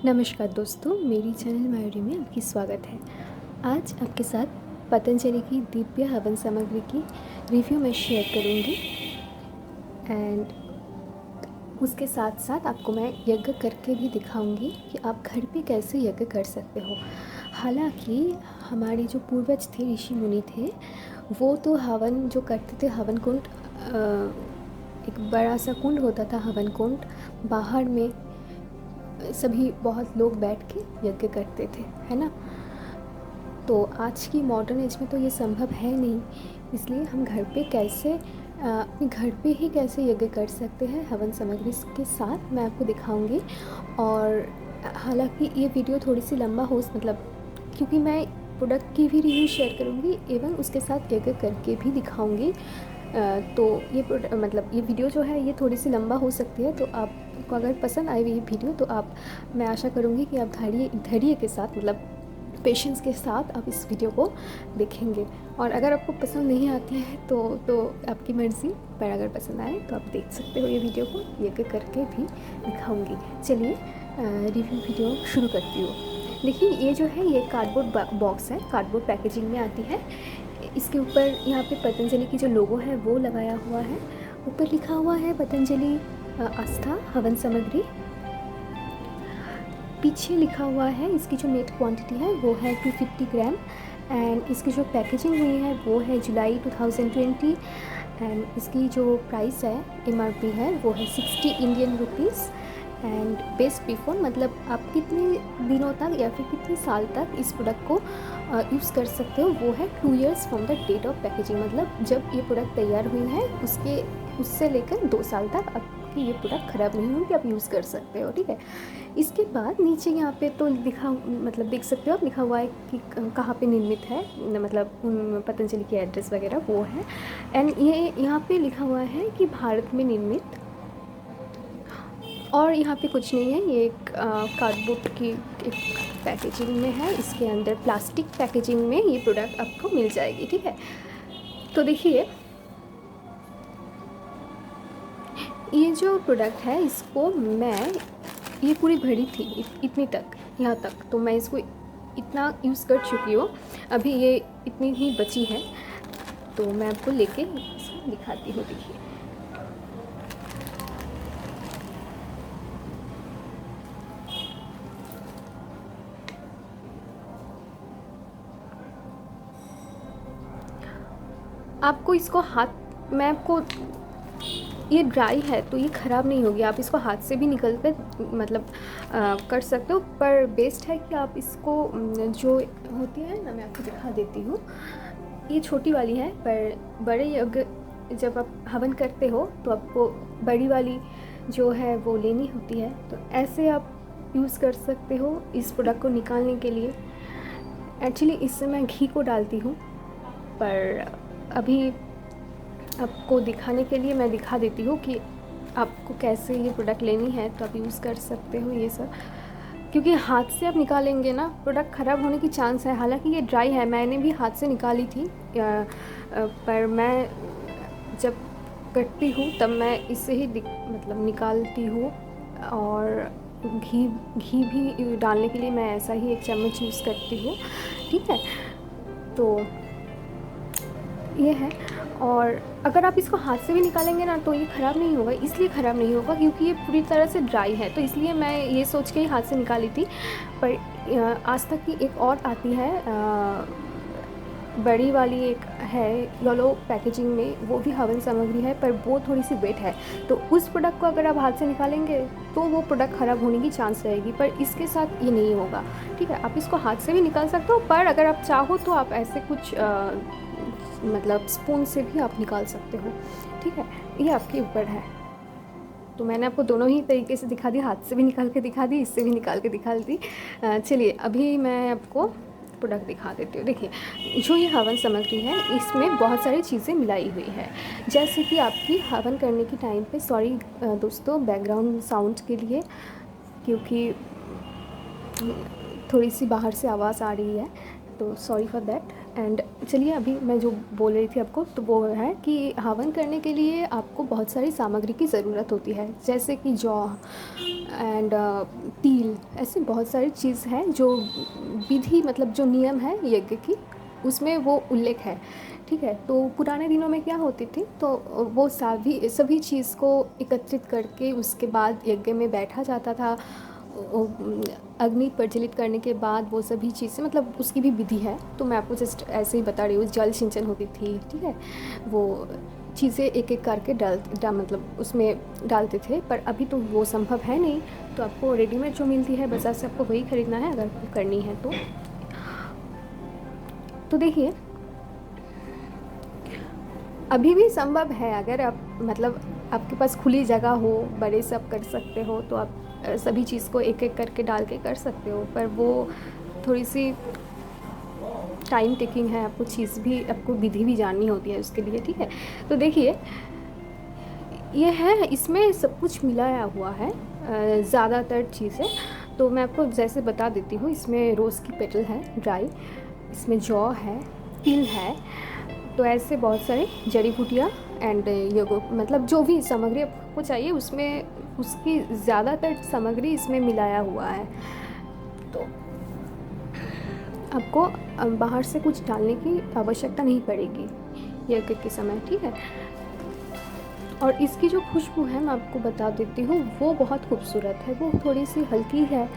नमस्कार दोस्तों, मेरी चैनल मयूरी में आपकी स्वागत है। आज आपके साथ पतंजलि की दिव्य हवन सामग्री की रिव्यू मैं शेयर करूंगी एंड उसके साथ साथ आपको मैं यज्ञ करके भी दिखाऊंगी कि आप घर पे कैसे यज्ञ कर सकते हो। हालांकि हमारे जो पूर्वज थे, ऋषि मुनि थे, वो तो हवन जो करते थे, हवन कुंड एक बड़ा सा कुंड होता था, हवन कुंड बाहर में सभी बहुत लोग बैठ के यज्ञ करते थे, है ना। तो आज की मॉडर्न एज में तो ये संभव है नहीं, इसलिए हम घर पे कैसे अपने घर पे ही कैसे यज्ञ कर सकते हैं हवन सामग्री के साथ मैं आपको दिखाऊंगी। और हालांकि ये वीडियो थोड़ी सी लंबा हो, मतलब क्योंकि मैं प्रोडक्ट की भी रिव्यू शेयर करूंगी एवं उसके साथ यज्ञ करके भी दिखाऊंगी। तो ये मतलब ये वीडियो जो है ये थोड़ी सी लंबा हो सकती है, तो आपको अगर पसंद आई हुई वीडियो तो मैं आशा करूँगी कि आप धैर्य के साथ, मतलब पेशेंस के साथ आप इस वीडियो को देखेंगे। और अगर आपको पसंद नहीं आती है तो आपकी मर्ज़ी, पर अगर पसंद आए तो आप देख सकते हो ये वीडियो को, यज्ञ करके भी दिखाऊंगी। चलिए रिव्यू वीडियो शुरू करती हूँ। देखिए, ये जो है ये कार्डबोर्ड बॉक्स है, कार्डबोर्ड पैकेजिंग में आती है। इसके ऊपर यहाँ पे पतंजलि की जो लोगो है वो लगाया हुआ है। ऊपर लिखा हुआ है पतंजलि आस्था हवन सामग्री। पीछे लिखा हुआ है इसकी जो नेट क्वांटिटी है वो है 250 ग्राम एंड इसकी जो पैकेजिंग हुई है वो है जुलाई 2020 एंड इसकी जो प्राइस है MRP है वो है 60 Indian rupees and best before, मतलब आप कितने दिनों तक या फिर कितने साल तक इस प्रोडक्ट को यूज़ कर सकते हो, वो है 2 years from the date of packaging. मतलब जब ये प्रोडक्ट तैयार हुई है उससे लेकर 2 साल तक आपकी ये प्रोडक्ट ख़राब नहीं होगी, आप यूज़ कर सकते हो, ठीक है। इसके बाद नीचे यहाँ पे तो मतलब देख सकते हो आप, लिखा हुआ है कि कहाँ पे निर्मित है, मतलब पतंजलि की एड्रेस वगैरह वो है। एंड ये यहाँ पे लिखा हुआ है कि भारत में निर्मित, और यहाँ पे कुछ नहीं है। ये एक कार्डबोर्ड की एक पैकेजिंग में है, इसके अंदर प्लास्टिक पैकेजिंग में ये प्रोडक्ट आपको मिल जाएगी, ठीक है। तो देखिए, ये जो प्रोडक्ट है इसको ये पूरी भरी थी इतनी तक, यहाँ तक, तो मैं इसको इतना यूज़ कर चुकी हूँ। अभी ये इतनी ही बची है, तो मैं आपको लेके इसको दिखाती हूँ। देखिए, आपको इसको मैं आपको, ये ड्राई है तो ये ख़राब नहीं होगी, आप इसको हाथ से भी निकल कर मतलब कर सकते हो। पर बेस्ट है कि आप इसको जो होती है ना, मैं आपको दिखा देती हूँ। ये छोटी वाली है, पर बड़े यज्ञ जब आप हवन करते हो तो आपको बड़ी वाली जो है वो लेनी होती है, तो ऐसे आप यूज़ कर सकते हो इस प्रोडक्ट को निकालने के लिए। एक्चुअली इससे मैं घी को डालती हूँ, पर अभी आपको दिखाने के लिए मैं दिखा देती हूँ कि आपको कैसे ये प्रोडक्ट लेनी है, तो आप यूज़ कर सकते हो ये सब। क्योंकि हाथ से आप निकालेंगे ना, प्रोडक्ट ख़राब होने की चांस है। हालांकि ये ड्राई है, मैंने भी हाथ से निकाली थी, पर मैं जब करती हूँ तब मैं इससे ही मतलब निकालती हूँ। और घी भी डालने के लिए मैं ऐसा ही 1 चम्मच यूज़ करती हूँ, ठीक है। तो ये है। और अगर आप इसको हाथ से भी निकालेंगे ना तो ये ख़राब नहीं होगा, इसलिए ख़राब नहीं होगा क्योंकि ये पूरी तरह से ड्राई है, तो इसलिए मैं ये सोच के ही हाथ से निकाली थी। पर आज तक की एक और आती है, बड़ी वाली एक है येलो पैकेजिंग में, वो भी हवन सामग्री है, पर वो थोड़ी सी वेट है, तो उस प्रोडक्ट को अगर आप हाथ से निकालेंगे तो वो प्रोडक्ट ख़राब होने की चांस रहेगी, पर इसके साथ ये नहीं होगा, ठीक है। आप इसको हाथ से भी निकाल सकते हो, पर अगर आप चाहो तो आप ऐसे कुछ मतलब स्पून से भी आप निकाल सकते हो, ठीक है। ये आपके ऊपर है। तो मैंने आपको दोनों ही तरीके से दिखा दी, हाथ से भी निकाल के दिखा दी, इससे भी निकाल के दिखा दी। चलिए अभी मैं आपको प्रोडक्ट दिखा देती हूँ। देखिए, जो ये हवन सामग्री है इसमें बहुत सारी चीज़ें मिलाई हुई है, जैसे कि आपकी हवन करने के टाइम पे, सॉरी दोस्तों बैकग्राउंड साउंड के लिए, क्योंकि थोड़ी सी बाहर से आवाज़ आ रही है, तो सॉरी फॉर दैट। एंड चलिए अभी मैं जो बोल रही थी आपको, तो वो है कि हवन करने के लिए आपको बहुत सारी सामग्री की ज़रूरत होती है, जैसे कि जौ एंड तिल, ऐसे बहुत सारी चीज़ हैं जो विधि मतलब जो नियम है यज्ञ की, उसमें वो उल्लेख है, ठीक है। तो पुराने दिनों में क्या होती थी, तो वो सभी चीज़ को एकत्रित करके उसके बाद यज्ञ में बैठा जाता था। अग्नि प्रज्वलित करने के बाद वो सभी चीज़ें, मतलब उसकी भी विधि है, तो मैं आपको जस्ट ऐसे ही बता रही हूँ। जल सिंचन होती थी, ठीक है, वो चीज़ें एक एक करके मतलब उसमें डालते थे। पर अभी तो वो संभव है नहीं, तो आपको रेडीमेड जो मिलती है बाज़ार से आपको वही ख़रीदना है अगर करनी है तो देखिए अभी भी संभव है, अगर आप मतलब आपके पास खुली जगह हो, बड़े सब कर सकते हो, तो आप सभी चीज़ को एक एक करके डाल के कर सकते हो। पर वो थोड़ी सी टाइम टेकिंग है, आपको चीज़ भी, आपको विधि भी जाननी होती है उसके लिए, ठीक है। तो देखिए ये है, इसमें सब कुछ मिलाया हुआ है, ज़्यादातर चीज़ें। तो मैं आपको जैसे बता देती हूँ, इसमें रोज़ की पेटल है ड्राई, इसमें जौ है, तिल है, तो ऐसे बहुत सारे जड़ी बूटियाँ एंड मतलब जो भी सामग्री आपको चाहिए उसमें, उसकी ज़्यादातर सामग्री इसमें मिलाया हुआ है। तो आपको बाहर से कुछ डालने की आवश्यकता नहीं पड़ेगी यज्ञ के समय, ठीक है। और इसकी जो खुशबू है मैं आपको बता देती हूँ, वो बहुत खूबसूरत है। वो थोड़ी सी हल्की है,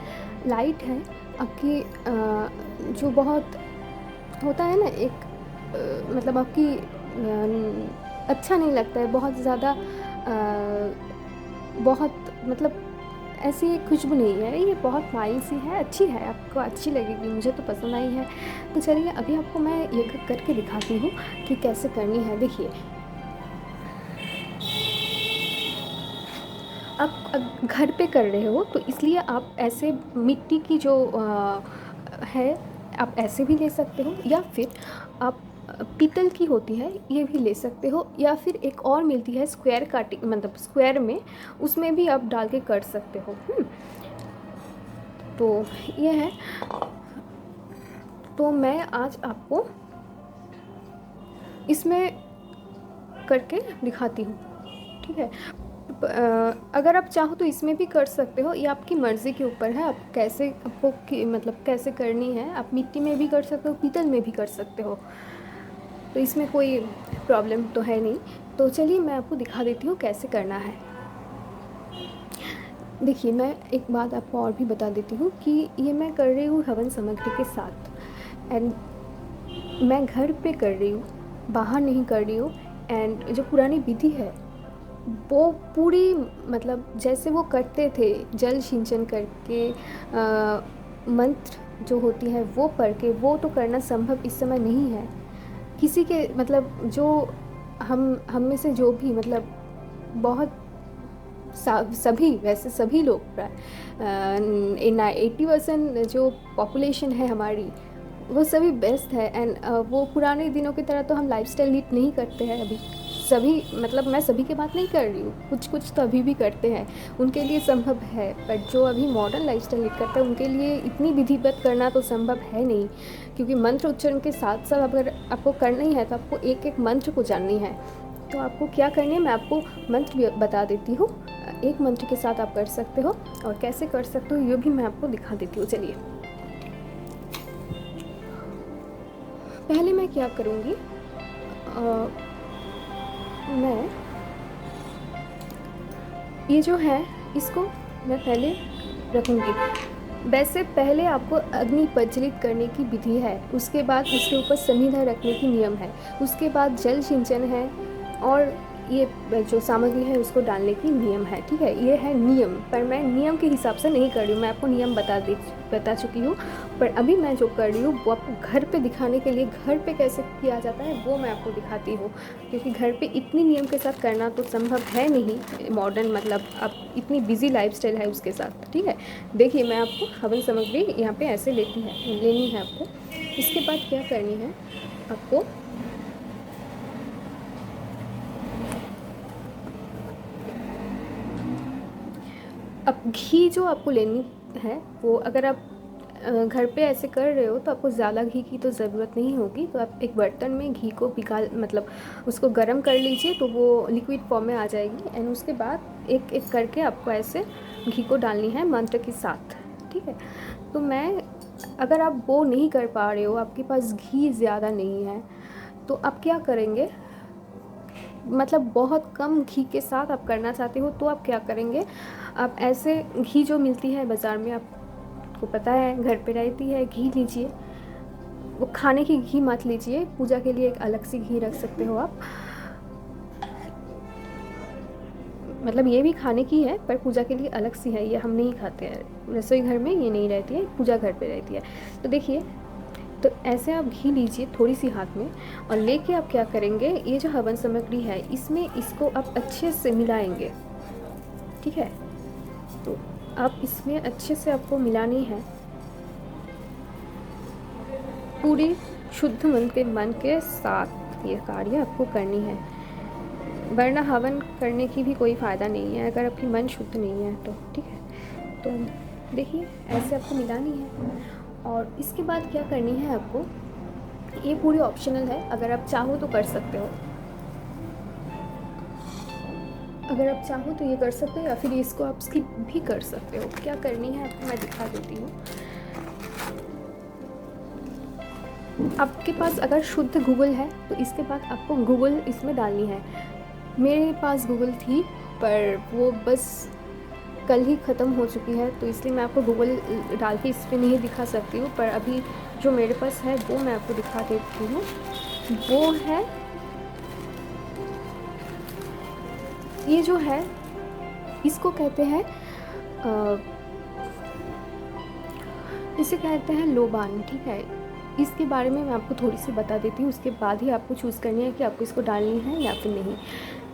लाइट है। आपकी जो बहुत होता है ना एक मतलब आपकी अच्छा नहीं लगता है बहुत ज़्यादा, बहुत मतलब ऐसी खुशबू नहीं है, ये बहुत माइल्ड सी है, अच्छी है, आपको अच्छी लगेगी, मुझे तो पसंद आई है। तो चलिए अभी आपको मैं ये करके दिखाती हूँ कि कैसे करनी है। देखिए आप घर पे कर रहे हो तो इसलिए आप ऐसे मिट्टी की जो है आप ऐसे भी ले सकते हो, या फिर आप पीतल की होती है ये भी ले सकते हो, या फिर एक और मिलती है स्क्वायर काटिंग, मतलब स्क्वायर में, उसमें भी आप डाल के कर सकते हो। तो ये है, तो मैं आज आपको इसमें करके दिखाती हूँ, ठीक है। अगर आप चाहो तो इसमें भी कर सकते हो, ये आपकी मर्ज़ी के ऊपर है, आप कैसे आपको मतलब कैसे करनी है। आप मिट्टी में भी कर सकते हो, पीतल में भी कर सकते हो, तो इसमें कोई प्रॉब्लम तो है नहीं। तो चलिए मैं आपको दिखा देती हूँ कैसे करना है। देखिए मैं एक बात आपको और भी बता देती हूँ कि ये मैं कर रही हूँ हवन सामग्री के साथ, एंड मैं घर पे कर रही हूँ, बाहर नहीं कर रही हूँ। एंड जो पुरानी विधि है वो पूरी, मतलब जैसे वो करते थे जल सिंचन करके, मंत्र जो होती है वो पढ़ के, वो तो करना संभव इस समय नहीं है किसी के, मतलब जो हम में से जो भी, मतलब बहुत सभी, वैसे सभी लोग प्राय 80% जो पॉपुलेशन है हमारी, वो सभी बेस्ट है। एंड वो पुराने दिनों की तरह तो हम लाइफस्टाइल लीड नहीं करते हैं अभी सभी, मतलब मैं सभी की बात नहीं कर रही हूँ, कुछ तो अभी भी करते हैं, उनके लिए संभव है। बट जो अभी मॉडर्न लाइफस्टाइल लीड करते हैं उनके लिए इतनी विधिवत करना तो संभव है नहीं, क्योंकि मंत्र उच्चारण के साथ साथ अगर आपको करना ही है तो आपको एक एक मंत्र को जाननी है। तो आपको क्या करनी है, मैं आपको मंत्र भी बता देती हूँ, एक मंत्र के साथ आप कर सकते हो, और कैसे कर सकते हो ये भी मैं आपको दिखा देती हूँ। चलिए पहले मैं क्या करूँगी, मैं ये जो है इसको मैं पहले रखूँगी। वैसे पहले आपको अग्नि प्रज्वलित करने की विधि है, उसके बाद उसके ऊपर समिधा रखने की नियम है, उसके बाद जल सिंचन है, और ये जो सामग्री है उसको डालने की नियम है, ठीक है। ये है नियम, पर मैं नियम के हिसाब से नहीं कर रही हूँ, मैं आपको नियम बता चुकी हूँ। पर अभी मैं जो कर रही हूँ वो आपको घर पे दिखाने के लिए, घर पे कैसे किया जाता है वो मैं आपको दिखाती हूँ, क्योंकि घर पे इतनी नियम के साथ करना तो संभव है नहीं मॉडर्न, मतलब अब इतनी बिजी लाइफस्टाइल है उसके साथ, ठीक है। देखिए मैं आपको हवन सामग्री यहाँ पे ऐसे लेनी है आपको। इसके बाद क्या करनी है आपको, अब घी जो आपको लेनी है वो, अगर आप घर पे ऐसे कर रहे हो तो आपको ज़्यादा घी की तो ज़रूरत नहीं होगी। तो आप एक बर्तन में घी को मतलब उसको गर्म कर लीजिए तो वो लिक्विड फॉर्म में आ जाएगी। एंड उसके बाद एक एक करके आपको ऐसे घी को डालनी है मंत्र के साथ, ठीक है। तो अगर आप वो नहीं कर पा रहे हो, आपके पास घी ज़्यादा नहीं है, तो आप क्या करेंगे, मतलब बहुत कम घी के साथ आप करना चाहते हो तो आप क्या करेंगे, आप ऐसे घी जो मिलती है बाज़ार में, आपको पता है घर पे रहती है, घी लीजिए। वो खाने की घी मत लीजिए, पूजा के लिए एक अलग सी घी रख सकते हो आप। मतलब ये भी खाने की है पर पूजा के लिए अलग सी है, ये हम नहीं खाते हैं रसोई घर में, ये नहीं रहती है, पूजा घर पे रहती है। तो देखिए, तो ऐसे आप घी लीजिए थोड़ी सी हाथ में, और लेके आप क्या करेंगे, ये जो हवन सामग्री है इसमें इसको आप अच्छे से मिलाएंगे, ठीक है। तो आप इसमें अच्छे से आपको मिलानी है, पूरी शुद्ध मन के साथ ये कार्य आपको करनी है, वरना हवन करने की भी कोई फ़ायदा नहीं है अगर आपकी मन शुद्ध नहीं है तो, ठीक है। तो देखिए ऐसे आपको मिलानी है, और इसके बाद क्या करनी है आपको, ये पूरी ऑप्शनल है, अगर आप चाहो तो कर सकते हो, अगर आप चाहो तो ये कर सकते हो, या फिर इसको आप स्किप भी कर सकते हो। क्या करनी है आपको मैं दिखा देती हूँ। आपके पास अगर शुद्ध गूगल है तो इसके बाद आपको गूगल इसमें डालनी है। मेरे पास गूगल थी पर वो बस कल ही ख़त्म हो चुकी है, तो इसलिए मैं आपको गूगल डाल के इस पर नहीं दिखा सकती हूँ, पर अभी जो मेरे पास है वो मैं आपको दिखा देती हूँ। वो है, ये जो है इसको कहते हैं इसे कहते हैं लोबान, ठीक है। इसके बारे में मैं आपको थोड़ी सी बता देती हूँ, उसके बाद ही आपको चूज़ करनी है कि आपको इसको डालनी है या फिर नहीं।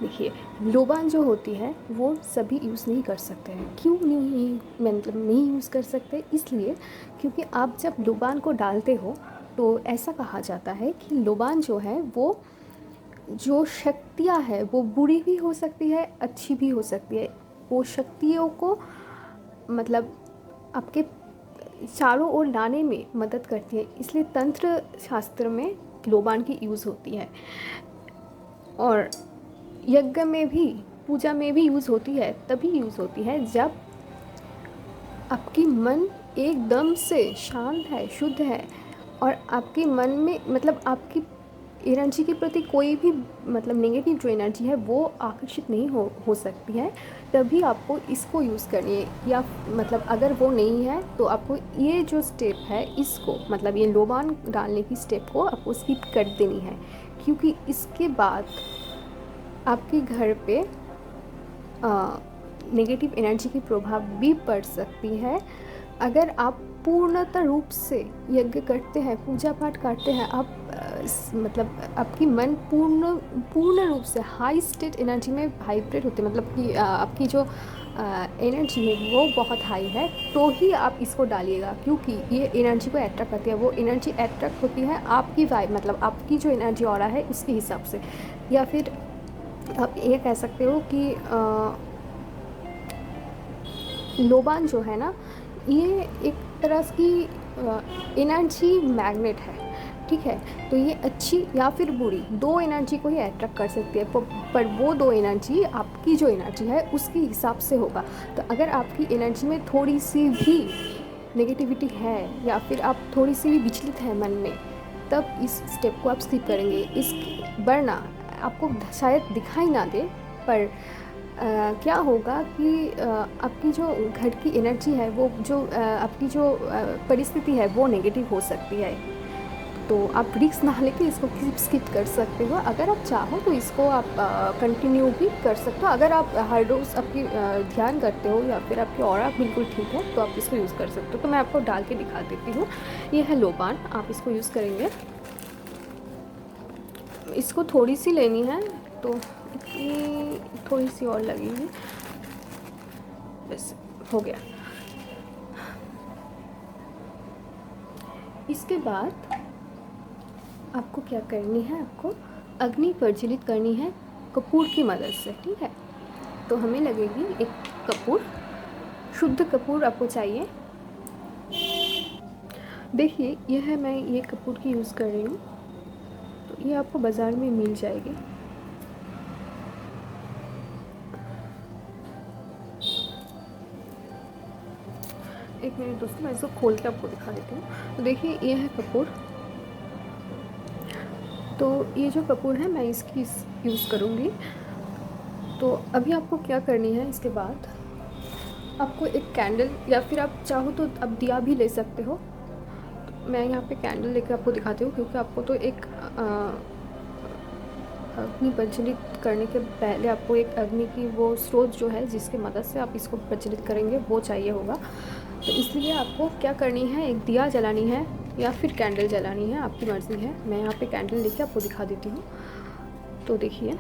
देखिए, लोबान जो होती है वो सभी यूज़ नहीं कर सकते हैं। क्यों नहीं, मतलब नहीं यूज़ कर सकते, इसलिए क्योंकि आप जब लोबान को डालते हो तो ऐसा कहा जाता है कि लोबान जो है वो जो शक्तियाँ है वो बुरी भी हो सकती है, अच्छी भी हो सकती है। वो शक्तियों को मतलब आपके चारों ओर लाने में मदद करती है, इसलिए तंत्र शास्त्र में लोबान की यूज़ होती है, और यज्ञ में भी, पूजा में भी यूज़ होती है। तभी यूज़ होती है जब आपकी मन एकदम से शांत है, शुद्ध है, और आपके मन में मतलब आपकी एनर्जी के प्रति कोई भी मतलब नेगेटिव जो एनर्जी है वो आकर्षित नहीं हो सकती है, तभी आपको इसको यूज़ करनी है। या मतलब अगर वो नहीं है तो आपको ये जो स्टेप है इसको, मतलब ये लोबान डालने की स्टेप को आपको स्किप कर देनी है, क्योंकि इसके बाद आपके घर पे नेगेटिव एनर्जी की प्रभाव भी पड़ सकती है। अगर आप पूर्णतः रूप से यज्ञ करते हैं, पूजा पाठ करते हैं, आप मतलब आपकी मन पूर्ण रूप से हाई स्टेट एनर्जी में वाइब्रेट होते हैं, मतलब कि आपकी जो एनर्जी है वो बहुत हाई है, तो ही आप इसको डालिएगा, क्योंकि ये एनर्जी को अट्रैक्ट करती है। वो एनर्जी अट्रैक्ट होती है आपकी वाइब, मतलब आपकी जो एनर्जी ऑरा है उसके हिसाब से। या फिर आप ये कह सकते हो कि लोबान जो है ना, ये एक तरह की एनर्जी मैग्नेट है, ठीक है। तो ये अच्छी या फिर बुरी दो एनर्जी को ही अट्रैक्ट कर सकती है, पर वो दो एनर्जी आपकी जो एनर्जी है उसके हिसाब से होगा। तो अगर आपकी एनर्जी में थोड़ी सी भी नेगेटिविटी है या फिर आप थोड़ी सी भी विचलित है मन में, तब इस स्टेप को आप स्किप करेंगे। इस वरना आपको शायद दिखाई ना दे, पर क्या होगा कि आपकी जो घर की एनर्जी है, वो जो आपकी जो परिस्थिति है वो नेगेटिव हो सकती है। तो आप रिस्क ना लेके इसको स्किप कर सकते हो। अगर आप चाहो तो इसको आप कंटिन्यू भी कर सकते हो। अगर आप हर रोज़ आपकी ध्यान करते हो या फिर आपकी ऑरा बिल्कुल ठीक है तो आप इसको यूज़ कर सकते हो। तो मैं आपको डाल के दिखा देती हूँ। ये है लोबान, आप इसको यूज़ करेंगे। इसको थोड़ी सी लेनी है, तो इतनी थोड़ी सी और लगेगी, बस हो गया। इसके बाद आपको क्या करनी है, आपको अग्नि प्रज्वलित करनी है कपूर की मदद से, ठीक है। तो हमें लगेगी एक कपूर, शुद्ध कपूर आपको चाहिए। देखिए यह है, मैं ये कपूर की यूज़ कर रही हूँ, तो ये आपको बाज़ार में मिल जाएगी। एक मिनट दोस्तों, मैं इसको खोल के आपको दिखा देती हूँ। तो देखिए ये है कपूर। तो ये जो कपूर है मैं इसकी यूज़ करूँगी। तो अभी आपको क्या करनी है, इसके बाद आपको एक कैंडल, या फिर आप चाहो तो अब दिया भी ले सकते हो। तो मैं यहाँ पे कैंडल लेकर आपको दिखाती हूँ, क्योंकि आपको तो एक अग्नि प्रज्वलित करने के पहले आपको एक अग्नि की वो स्रोत जो है जिसकी मदद से आप इसको प्रज्वलित करेंगे वो चाहिए होगा। तो इसलिए आपको क्या करनी है, एक दिया जलानी है या फिर कैंडल जलानी है, आपकी मर्ज़ी है। मैं यहाँ पे कैंडल लेके आपको दिखा देती हूँ। तो देखिए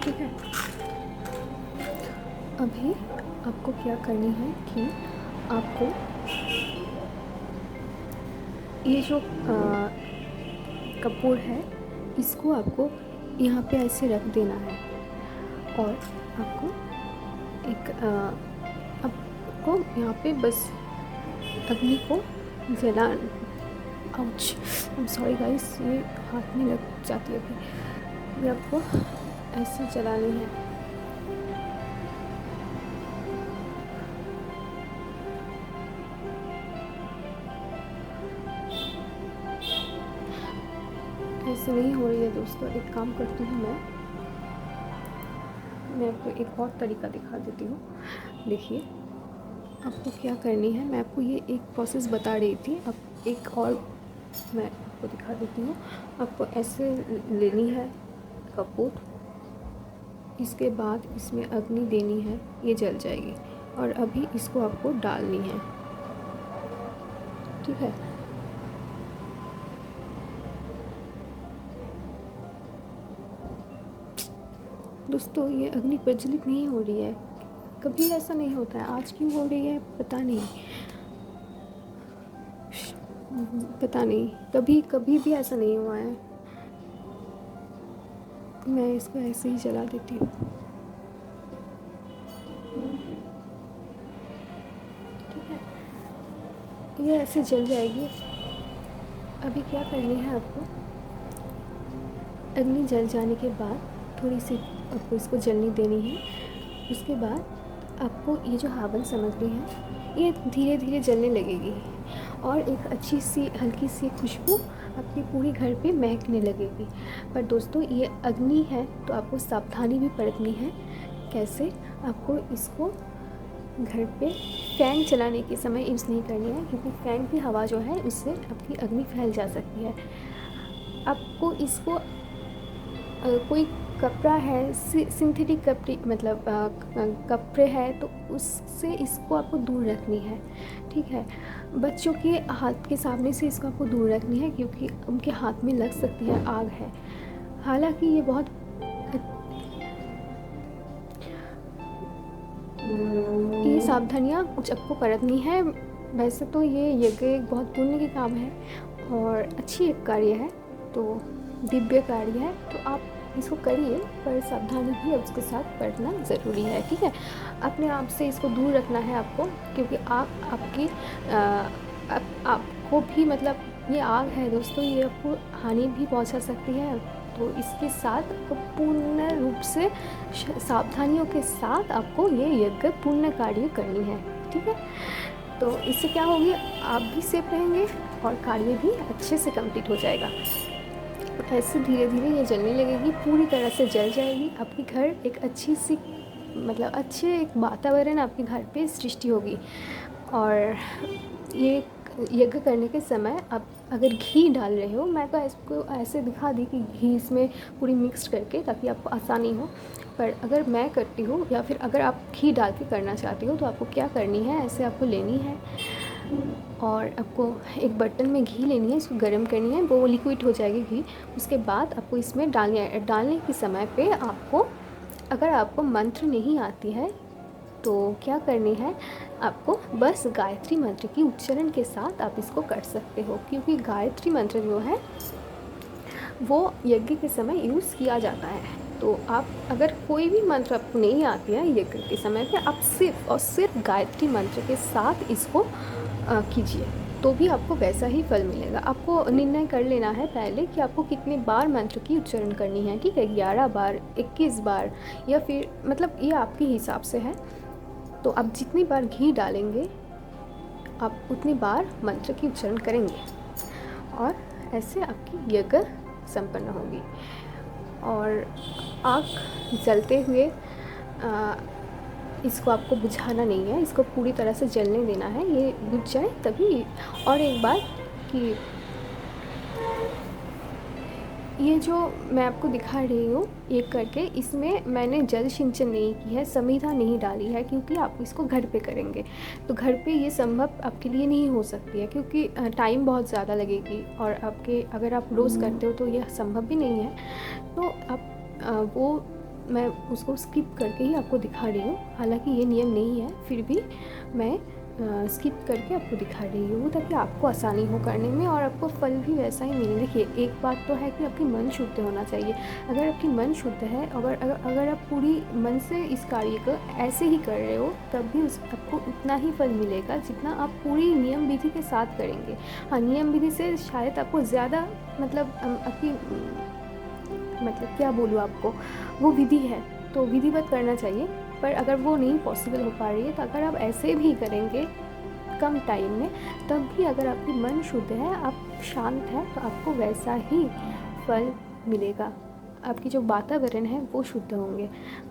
ठीक है। अभी आपको क्या करनी है कि आपको ये जो कपूर है इसको आपको यहाँ पे ऐसे रख देना है, और आपको एक आपको यहाँ पे बस अग्नि को जला, ouch, I am sorry guys, ये हाथ में लग जाती है। अभी ये आपको ऐसे जलानी है। ऐसे नहीं हो रही है दोस्तों, एक काम करती हूँ मैं आपको एक और तरीका दिखा देती हूँ। देखिए आपको क्या करनी है, मैं आपको ये एक प्रोसेस बता रही थी, अब एक और मैं आपको दिखा देती हूँ। आपको ऐसे लेनी है कपूर, इसके बाद इसमें अग्नि देनी है, ये जल जाएगी, और अभी इसको आपको डालनी है। ठीक है, दोस्तों ये अग्नि प्रज्वलित नहीं हो रही है, कभी ऐसा नहीं होता है, आज क्यों हो रही है पता नहीं, पता नहीं, कभी कभी भी ऐसा नहीं हुआ है। मैं इसको ऐसे ही जला देती हूँ। ठीक है, ये ऐसे जल जाएगी। अभी क्या करनी है आपको, अग्नि जल जाने के बाद थोड़ी सी आपको इसको जलने देनी है। उसके बाद आपको ये जो हवन सामग्री है ये धीरे धीरे जलने लगेगी, और एक अच्छी सी हल्की सी खुशबू आपके पूरे घर पे महकने लगेगी। पर दोस्तों ये अग्नि है तो आपको सावधानी भी बरतनी है। कैसे, आपको इसको घर पे फ़ैन चलाने के समय यूज़ नहीं करनी है, क्योंकि फ़ैन की हवा जो है उससे आपकी अग्नि फैल जा सकती है। आपको इसको कोई कपड़ा है, सिंथेटिक कपड़े मतलब कपड़े है, तो उससे इसको आपको दूर रखनी है। ठीक है, बच्चों के हाथ के सामने से इसको आपको दूर रखनी है, क्योंकि उनके हाथ में लग सकती है, आग है। हालांकि ये बहुत ये सावधानियाँ कुछ आपको बरतनी है। वैसे तो ये यज्ञ एक बहुत पुण्य की काम है और अच्छी एक कार्य है, तो दिव्य कार्य है, तो आप इसको करिए, पर सावधानी भी उसके साथ बरतना ज़रूरी है। ठीक है, अपने आप से इसको दूर रखना है आपको, क्योंकि आपकी आपको भी मतलब ये आग है दोस्तों, ये आपको हानि भी पहुंचा सकती है। तो इसके साथ आपको पूर्ण रूप से सावधानियों के साथ आपको ये यज्ञ पूर्ण कार्य करनी है। ठीक है, तो इससे क्या होगी, आप भी सेफ रहेंगे और कार्य भी अच्छे से कंप्लीट हो जाएगा। ऐसे धीरे धीरे ये जलने लगेगी, पूरी तरह से जल जाएगी। आपके घर एक अच्छी सी मतलब अच्छे एक वातावरण आपके घर पे सृष्टि होगी। और ये यज्ञ करने के समय आप अगर घी डाल रहे हो, मैं तो इसको ऐसे दिखा दी कि घी इसमें पूरी मिक्स करके, ताकि आपको आसानी हो। पर अगर मैं करती हूँ या फिर अगर आप घी डाल के करना चाहती हो, तो आपको क्या करनी है, ऐसे आपको लेनी है और आपको एक बर्तन में घी लेनी है, इसको गर्म करनी है, वो लिक्विड हो जाएगी घी। उसके बाद आपको इसमें डालने के समय पे आपको अगर आपको मंत्र नहीं आती है तो क्या करनी है, आपको बस गायत्री मंत्र की उच्चारण के साथ आप इसको कर सकते हो, क्योंकि गायत्री मंत्र जो है वो यज्ञ के समय यूज़ किया जाता है। तो आप अगर कोई भी मंत्र आपको नहीं आती है यज्ञ के समय पे, आप सिर्फ और सिर्फ गायत्री मंत्र के साथ इसको कीजिए, तो भी आपको वैसा ही फल मिलेगा। आपको निर्णय कर लेना है पहले कि आपको कितने बार मंत्र की उच्चारण करनी है, ठीक है, 11 बार, 21 बार, या फिर मतलब ये आपके हिसाब से है। तो आप जितनी बार घी डालेंगे आप उतनी बार मंत्र की उच्चारण करेंगे और ऐसे आपकी यज्ञ संपन्न होगी। और आग जलते हुए इसको आपको बुझाना नहीं है, इसको पूरी तरह से जलने देना है, ये बुझ जाए तभी। और एक बात कि ये जो मैं आपको दिखा रही हूँ एक करके, इसमें मैंने जल सिंचन नहीं की है, समिधा नहीं डाली है, क्योंकि आप इसको घर पे करेंगे तो घर पे ये संभव आपके लिए नहीं हो सकती है, क्योंकि टाइम बहुत ज़्यादा लगेगी और आपके अगर आप रोज़ करते हो तो यह संभव भी नहीं है। तो आप वो मैं उसको स्किप करके ही आपको दिखा रही हूँ, हालांकि ये नियम नहीं है, फिर भी मैं स्किप करके आपको दिखा रही हूँ ताकि आपको आसानी हो करने में और आपको फल भी वैसा ही मिले। देखिए, एक बात तो है कि आपकी मन शुद्ध होना चाहिए। अगर आपकी मन शुद्ध है, अगर आप पूरी मन से इस कार्य को ऐसे ही कर रहे हो, तब भी आपको उतना ही फल मिलेगा जितना आप पूरी नियम विधि के साथ करेंगे। हाँ, नियम विधि से शायद आपको ज़्यादा मतलब आपकी मतलब क्या बोलूँ आपको, वो विधि है तो विधिवत करना चाहिए। पर अगर वो नहीं पॉसिबल हो पा रही है तो अगर आप ऐसे भी करेंगे कम टाइम में, तब भी अगर आपकी मन शुद्ध है, आप शांत हैं, तो आपको वैसा ही फल मिलेगा। आपकी जो वातावरण है वो शुद्ध होंगे।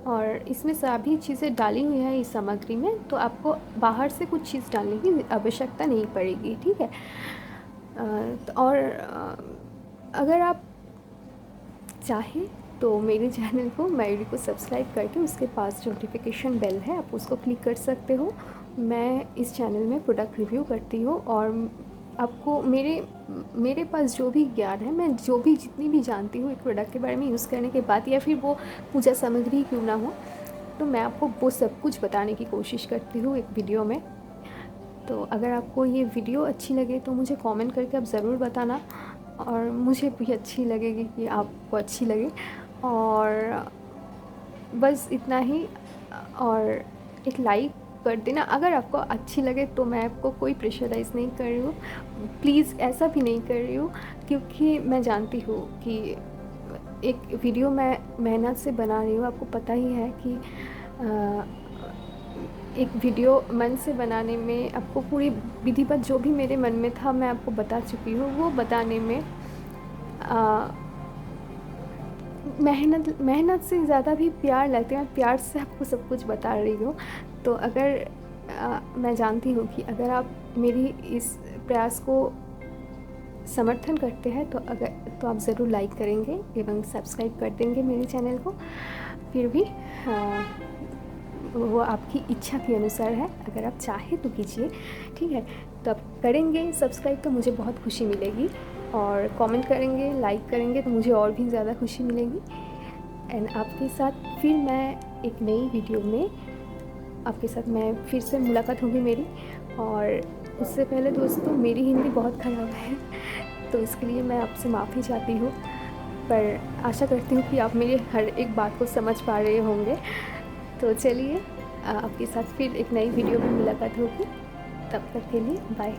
और इसमें सभी चीज़ें डाली हुई है इस सामग्री में, तो आपको बाहर से कुछ चीज़ डालने की आवश्यकता नहीं पड़ेगी, ठीक है। और अगर आप चाहें तो मेरे चैनल को मैरी को सब्सक्राइब करके उसके पास जो नोटिफिकेशन बेल है आप उसको क्लिक कर सकते हो। मैं इस चैनल में प्रोडक्ट रिव्यू करती हूँ और आपको मेरे पास जो भी ज्ञान है, मैं जो भी जितनी भी जानती हूँ एक प्रोडक्ट के बारे में यूज़ करने के बाद, या फिर वो पूजा सामग्री क्यों ना हो, तो मैं आपको वो सब कुछ बताने की कोशिश करती हूँ एक वीडियो में। तो अगर आपको ये वीडियो अच्छी लगे तो मुझे कमेंट करके आप ज़रूर बताना, और मुझे भी अच्छी लगेगी कि आपको अच्छी लगे। और बस इतना ही, और एक लाइक कर देना अगर आपको अच्छी लगे। तो मैं आपको कोई प्रेशराइज़ नहीं कर रही हूँ, प्लीज़ ऐसा भी नहीं कर रही हूँ, क्योंकि मैं जानती हूँ कि एक वीडियो मैं मेहनत से बना रही हूँ। आपको पता ही है कि एक वीडियो मन से बनाने में आपको पूरी विधिवत जो भी मेरे मन में था मैं आपको बता चुकी हूँ। वो बताने में मेहनत से ज़्यादा भी प्यार लगते हैं, प्यार से आपको सब कुछ बता रही हूँ। तो अगर मैं जानती हूँ कि अगर आप मेरी इस प्रयास को समर्थन करते हैं तो आप ज़रूर लाइक करेंगे एवं सब्सक्राइब कर देंगे मेरे चैनल को। फिर भी वो आपकी इच्छा के अनुसार है, अगर आप चाहें तो कीजिए, ठीक है। तो आप करेंगे सब्सक्राइब तो मुझे बहुत खुशी मिलेगी, और कमेंट करेंगे, लाइक करेंगे तो मुझे और भी ज़्यादा खुशी मिलेगी। एंड आपके साथ फिर मैं एक नई वीडियो में आपके साथ मैं फिर से मुलाकात होगी मेरी। और उससे पहले दोस्तों, मेरी हिंदी बहुत ख़राब है तो इसके लिए मैं आपसे माफ़ी चाहती हूँ, पर आशा करती हूँ कि आप मेरी हर एक बात को समझ पा रहे होंगे। तो चलिए, आपके साथ फिर एक नई वीडियो में मुलाकात होगी, तब तक के लिए बाय।